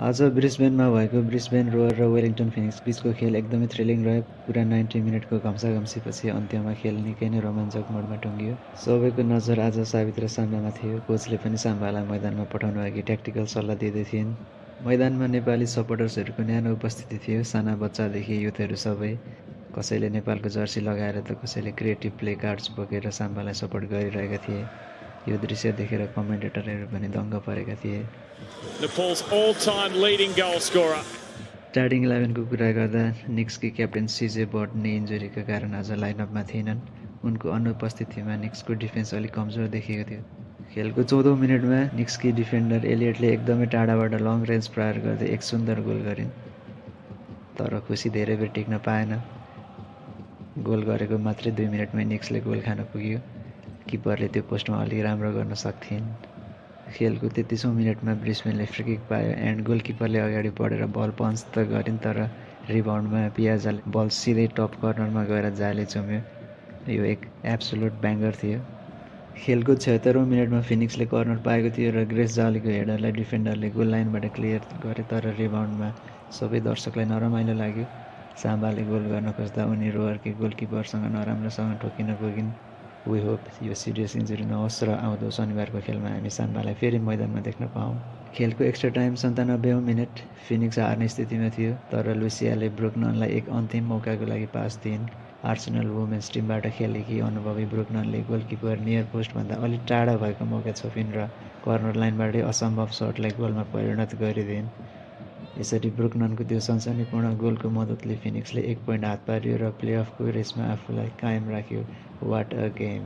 आज ब्रिस्बेनमा भएको ब्रिस्बेन रोयर र वेलिङ्टन फिनिक्स बीचको खेल एकदमै थ्रिलिङ रह्यो। पुरा 90 मिनटको घम्साघम्सीपछि अन्त्यमा खेल निकै नै रोमाञ्चक मोडमा टुङ्गियो। सबैको नजर आज साबित र साम्बामा थियो। कोचले पनि साम्बालाई मैदानमा पठाउनु अघि ट्याक्टिकल सल्लाह दिँदै थिइन्। मैदानमा नेपाली सपोर्टर्सहरूको न्यानो उपस्थिति थियो। साना बच्चादेखि युथहरू सबै। कसैले नेपालको जर्सी लगाएर त कसैले क्रिएटिभ प्ले कार्ड्स बोकेर साम्बालाई सपोर्ट गरिरहेका थिए। यो दृश्य देखेर कमेन्टेटरहरू पनि दङ्ग परेका थिए। Nepal's all-time leading goal scorer. Starting 11 को कुरा गर्दा निक्सकी क्याप्टेन सिजे बट नि इन्जुरीका कारण आज लाइनअपमा थिएनन्। उनको अनुपस्थितिमा निक्सको डिफेन्स अलिक कमजोर देखिएको थियो। खेलको 14औं मिनेटमा निक्सकी डिफेन्डर एलियटले एकदमै टाढाबाट लङ रेन्ज प्रहार गर्दै एक सुन्दर गोल गरिन्। तर खुसी धेरै बेर टिक्न पाएन। गोल गरेको मात्रै 2 मिनेटमै निक्सले गोल खान पुग्यो। किपरले त्यो पोस्टमा अलि राम्रो गर्न सक्थिन्। खेलको 33औं मिनेटमा ब्रिस्बेनले फ्री किक पायो एन्ड गोलकिपरले अगाडि बढेर बल पन्च त गरिन् तर रिबाउन्डमा पियाजाले बल सिधै टप कर्नरमा गएर जाले चुम्यो। यो एक एब्सोल्युट ब्याङ्गर थियो। खेलको 76औं मिनेटमा फिनिक्सले कर्नर पाएको थियो र ग्रेस जालीको हेडरलाई डिफेन्डरले गोल लाइनबाट क्लियर गरे तर रिबाउन्डमा सबै दर्शकलाई नरमाइलो लाग्यो। साम्बाले गोल गर्न खोज्दा उनी रोयरकी गोलकिपरसँग नराम्रोसँग ठोकिन पुगिन्। वी होप यो सिरियस इन्जुरी नहोस् र आउँदो शनिबारको खेलमा हामी साम्बालाई फेरि मैदानमा देख्न पाऊँ। खेलको एक्स्ट्रा टाइम 97औं मिनेट फिनिक्स हार्ने स्थितिमा थियो तर लुसियाले ब्रुकननलाई एक अन्तिम मौकाको लागि पास दिइन्। आर्सेनल वुमेन्स टिमबाट खेलेकी अनुभवी ब्रुकननले गोलकिपर नियर पोस्टभन्दा अलि टाढा भएको मौका छोपिन् र कर्नर लाइनबाटै असम्भव सटलाई गोलमा परिणत गरिदिइन्। यसरी ब्रुकननको त्यो सनसनीपूर्ण गोलको मद्दतले फिनिक्सले 1 पोइन्ट हात पार्यो र प्लेअफको रेसमा आफूलाई कायम राख्यो। What a game.